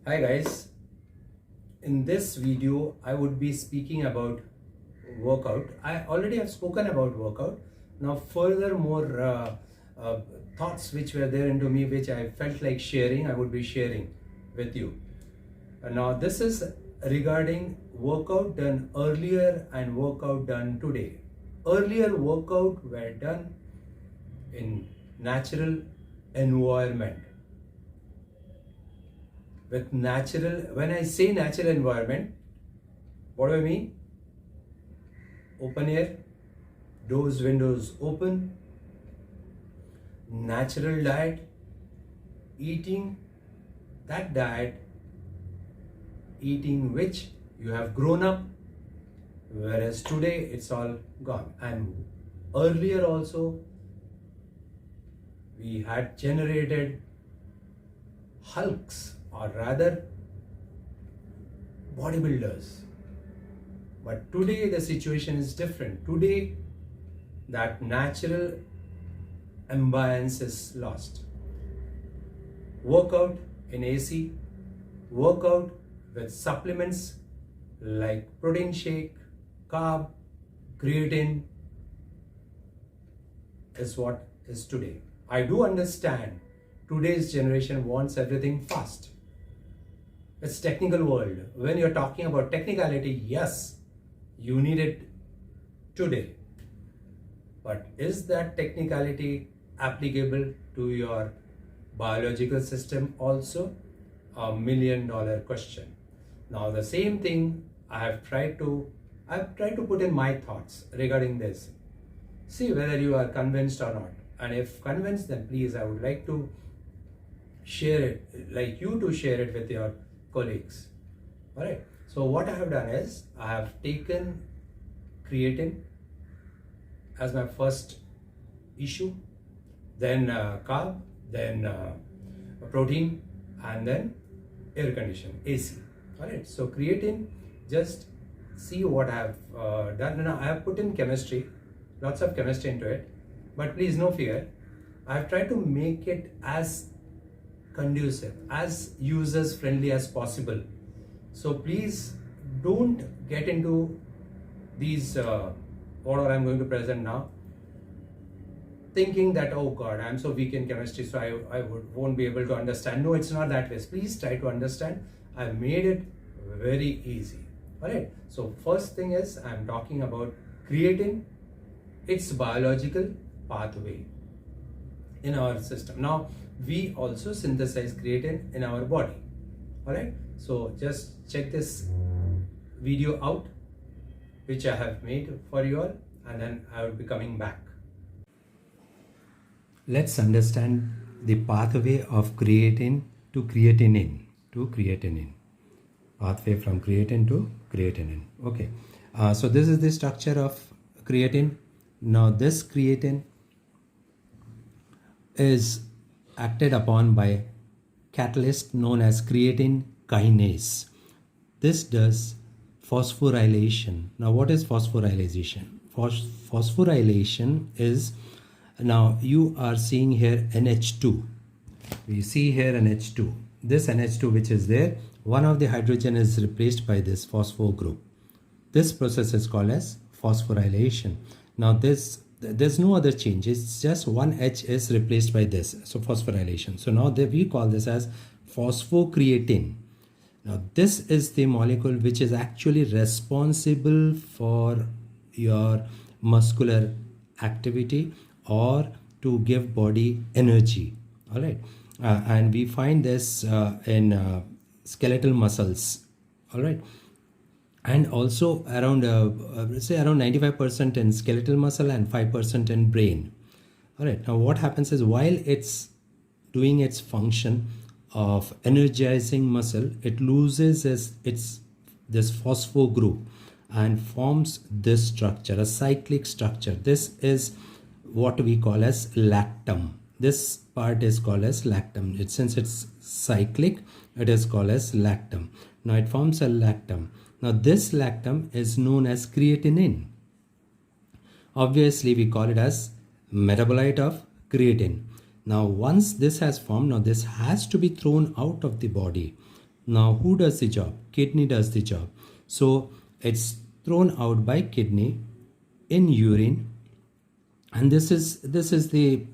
Hi guys, in this video I would be speaking about workout. I already have spoken about workout. Now furthermore thoughts which were there into me which I felt like sharing, I would be sharing with you. Now this is regarding workout done earlier and workout done today. Earlier workout were done in natural environment. With natural, when I say natural environment, what do I mean? Open air, doors, windows open, natural diet, eating that diet, eating which you have grown up, whereas today it's all gone. And earlier also, we had generated hulks, or rather bodybuilders. But today the situation is different. Today that natural ambience is lost. Workout in AC, workout with supplements like protein shake, carb, creatine is what is today. I do understand today's generation wants everything fast. It's technical world. When you're talking about technicality, yes, you need it today. But is that technicality applicable to your biological system also? $1 million question. Now the same thing I've tried to put in my thoughts regarding this. See whether you are convinced or not. And if convinced, then please, I would like to share it, like you to share it with your colleagues. All right. So what I have done is I have taken creatine as my first issue, then carb, then protein, and then air condition, AC. All right. So creatine, just see what I have done. Now I have put in chemistry, lots of chemistry into it, but please no fear. I have tried to make it as conducive, as users friendly as possible. So please don't get into these order I'm going to present now, thinking that, oh God, I'm so weak in chemistry, so I won't be able to understand. No, it's not that way. Please try to understand. I've made it very easy. All right. So first thing is I'm talking about creatine, its biological pathway in our system. Now we also synthesize creatine in our body. All right. So just check this video out, which I have made for you all, and then I will be coming back. Let's understand the pathway of creatine to creatinine. Pathway from creatine to creatinine. Okay. So this is the structure of creatine. Now this creatine is acted upon by catalyst known as creatine kinase. This does phosphorylation. Now what is phosphorylation? Phosphorylation is, now you are seeing here NH2. We see here NH2. This NH2 which is there, one of the hydrogen is replaced by this phosphor group. This process is called as phosphorylation. Now there's no other change. It's just one H is replaced by this. So phosphorylation. So now we call this as phosphocreatine. Now this is the molecule which is actually responsible for your muscular activity or to give body energy. All right. And we find this in skeletal muscles. All right. And also around let's say around 95% in skeletal muscle and 5% in brain. All right. Now what happens is, while it's doing its function of energizing muscle, it loses this phosphor group and forms this structure, a cyclic structure. This is what we call as lactam. This part is called as lactam. Since it's cyclic, it is called as lactam. Now it forms a lactam. Now this lactam is known as creatinine. Obviously we call it as metabolite of creatine. Now once this has formed, now this has to be thrown out of the body. Now, who does the job? Kidney does the job. So it's thrown out by kidney in urine, and this is the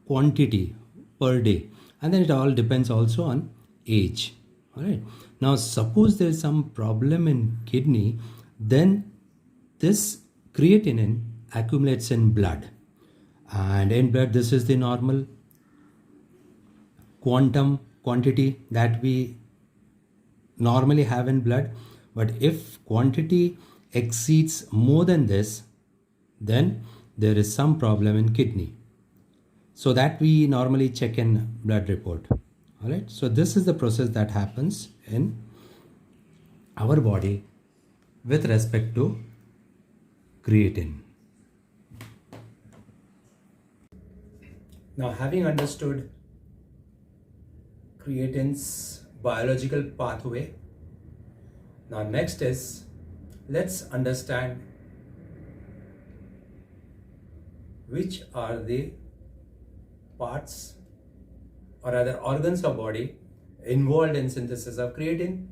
quantity per day, and then it all depends also on age. All right. Now, suppose there is some problem in kidney, then this creatinine accumulates in blood, and in blood this is the normal quantity that we normally have in blood. But if quantity exceeds more than this, then there is some problem in kidney, so that we normally check in blood report. All right, so this is the process that happens in our body with respect to creatine. Now, having understood creatine's biological pathway, now next is, let's understand which are the parts or other organs of body involved in synthesis of creatine,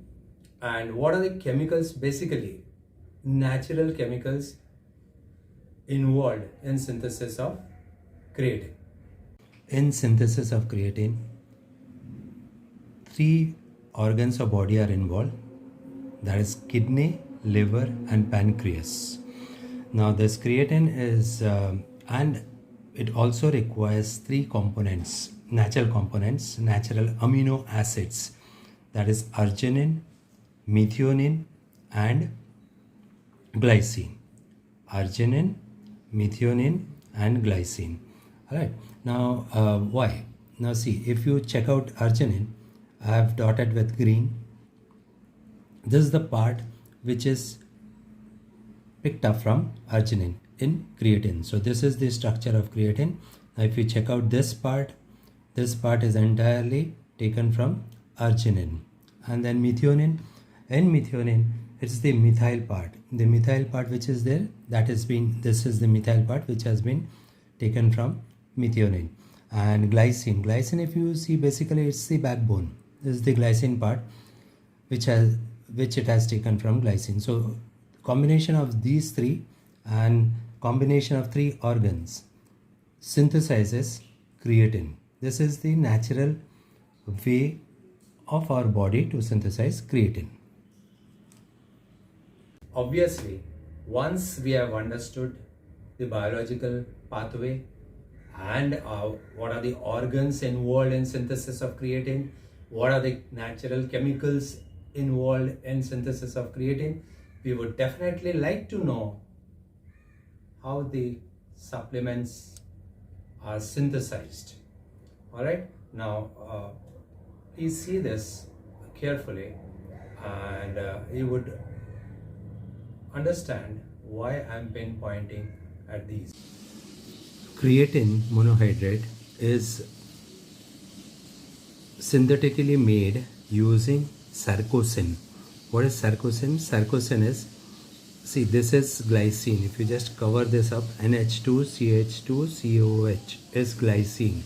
and what are the chemicals, basically natural chemicals involved in synthesis of creatine. In synthesis of creatine, three organs of body are involved, that is kidney, liver and pancreas. Now this creatine is and it also requires three components, natural amino acids, that is arginine, methionine and glycine. Arginine, methionine and glycine. All right. Now why? Now see, if you check out arginine, I have dotted with green. This is the part which is picked up from arginine in creatine. So this is the structure of creatine. Now if you check out this part is entirely taken from arginine. And then methionine, in methionine it's the methyl part. The methyl part which is there, this is the methyl part which has been taken from methionine. And glycine, if you see, basically it's the backbone. This is the glycine part which it has taken from glycine. So combination of these three and combination of three organs synthesizes creatine. This is the natural way of our body to synthesize creatine. Obviously, once we have understood the biological pathway and what are the organs involved in synthesis of creatine, what are the natural chemicals involved in synthesis of creatine, we would definitely like to know how the supplements are synthesized. All right, now please see this carefully, and you would understand why I'm pinpointing at these. Creatine monohydrate is synthetically made using sarcosin. What is sarcosin? Sarcosin is, see, this is glycine. If you just cover this up, NH2CH2COOH is glycine.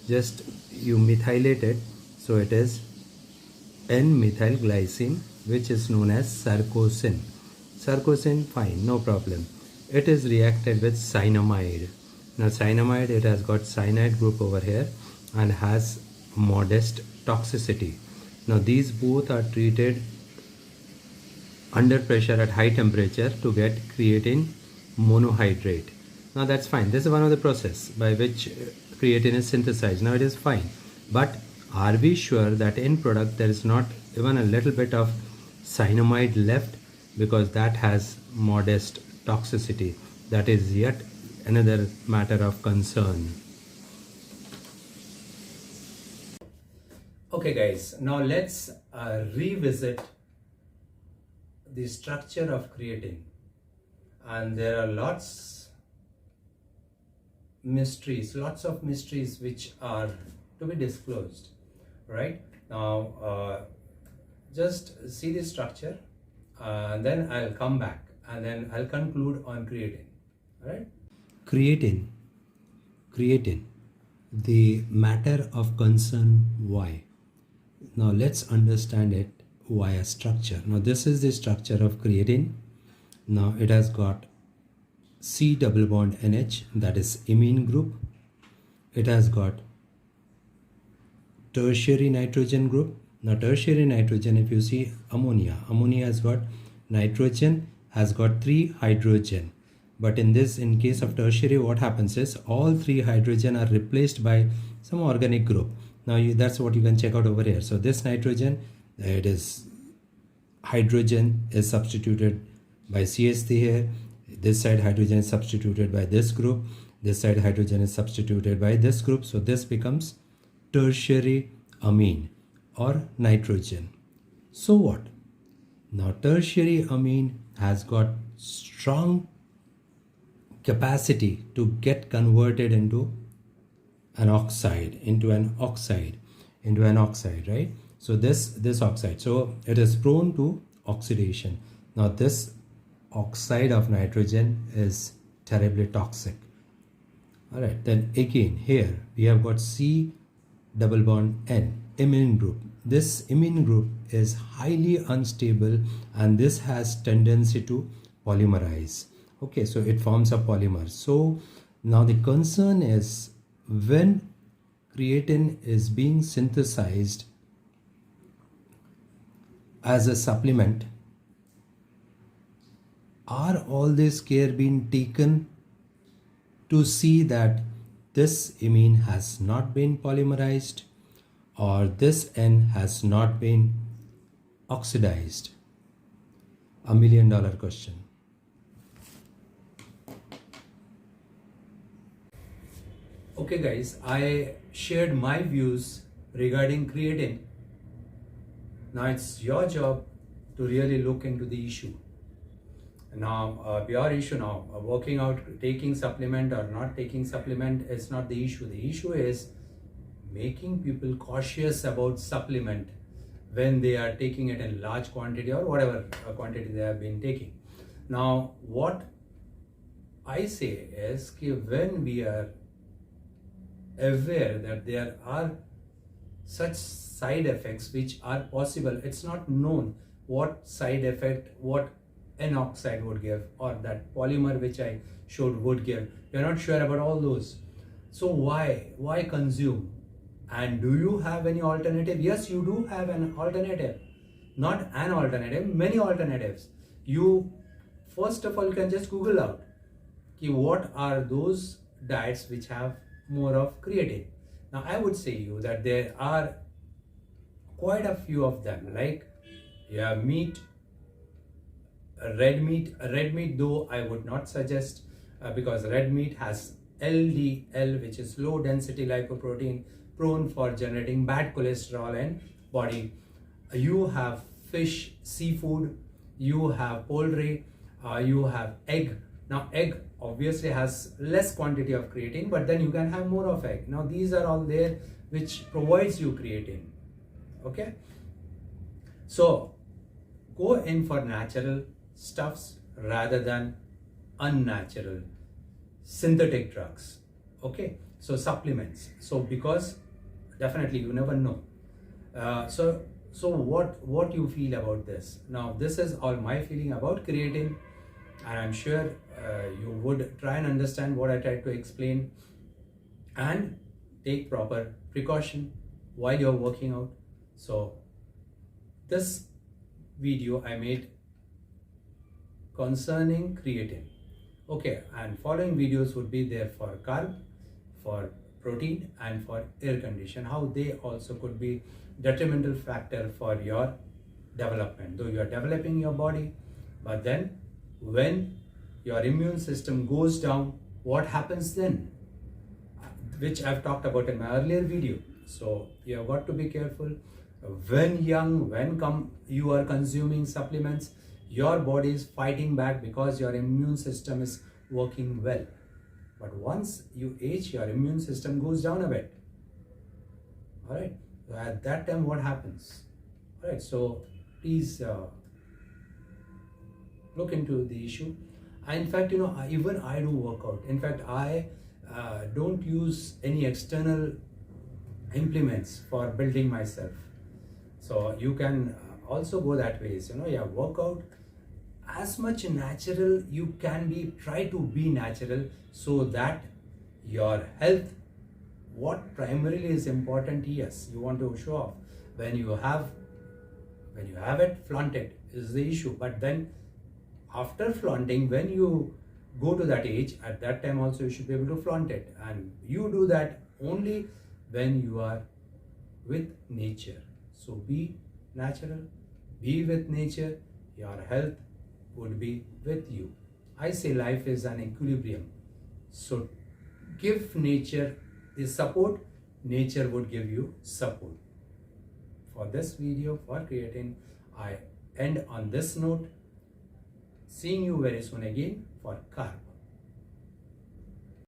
Just you methylate it, so it is N-methylglycine, which is known as sarcosin. Sarcosin, fine, no problem. It is reacted with cyanamide. Now cyanamide, it has got cyanide group over here and has modest toxicity. Now these both are treated under pressure at high temperature to get creatine monohydrate. Now that's fine. This is one of the process by which creatine is synthesized. Now it is fine. But are we sure that in product there is not even a little bit of cyanamide left? Because that has modest toxicity. That is yet another matter of concern. Okay guys, now let's revisit the structure of creatine, and there are lots of mysteries which are to be disclosed. Right now, just see the structure, then I'll come back and then I'll conclude on creatine. All right. Creatine, the matter of concern. Why? Now let's understand it via structure. Now this is the structure of creatine. Now it has got C double bond NH, that is imine group. It has got tertiary nitrogen group. Now tertiary nitrogen, if you see ammonia has got nitrogen, has got 3 hydrogen. But in case of tertiary, what happens is all 3 hydrogen are replaced by some organic group. Now that's what you can check out over here. So this nitrogen, it is hydrogen is substituted by CH3 here. This side hydrogen is substituted by this group. This side hydrogen is substituted by this group. So this becomes tertiary amine or nitrogen. So what? Now tertiary amine has got strong capacity to get converted into an oxide, right? So this oxide, so it is prone to oxidation. Now this oxide of nitrogen is terribly toxic. All right, then again here we have got C double bond N, imine group. This imine group is highly unstable and this has tendency to polymerize. Okay, so it forms a polymer. So now the concern is when creatine is being synthesized as a supplement, are all this care being taken to see that this imine has not been polymerized or this N has not been oxidized? $1 million question. Okay guys, I shared my views regarding creatine. Now it's your job to really look into the issue. Now your issue now, working out, taking supplement or not taking supplement is not the issue. The issue is making people cautious about supplement when they are taking it in large quantity or whatever quantity they have been taking. Now what I say is when we are aware that there are such side effects which are possible, it's not known what side effect what N oxide would give or that polymer which I showed would give. You're not sure about all those. So why consume? And do you have any alternative? Yes, you do have an alternative. Not an alternative, many alternatives. You first of all can just Google out what are those diets which have more of creatine. Now I would say you that there are quite a few of them, like meat, red meat though I would not suggest because red meat has LDL, which is low density lipoprotein, prone for generating bad cholesterol and body. You have fish, seafood, you have poultry, you have egg. Now egg obviously has less quantity of creatine, but then you can have more of egg. Now these are all there which provides you creatine. Okay, so go in for natural stuffs rather than unnatural synthetic drugs. Okay, so supplements. So because definitely you never know. So what you feel about this? Now this is all my feeling about creatine, and I'm sure you would try and understand what I tried to explain and take proper precaution while you're working out. So this video I made concerning creatine. Okay, and following videos would be there for carb, for protein, and for air condition, how they also could be detrimental factor for your development. Though you are developing your body, but then when your immune system goes down, what happens then? Which I've talked about in my earlier video. So you have got to be careful. When young, you are consuming supplements, your body is fighting back because your immune system is working well. But once you age, your immune system goes down a bit. All right. So at that time, what happens? All right. So please look into the issue. In fact, even I do workout. In fact, I don't use any external implements for building myself. So you can also go that way. Yeah, work out as much natural you can be. Try to be natural so that your health, what primarily is important, yes, you want to show off. When you have it, flaunt it is the issue. But then after flaunting, when you go to that age, at that time also you should be able to flaunt it. And you do that only when you are with nature. So be natural, be with nature, your health would be with you. I say life is an equilibrium. So give nature the support, nature would give you support. For this video for creatine, I end on this note. Seeing you very soon again for carb.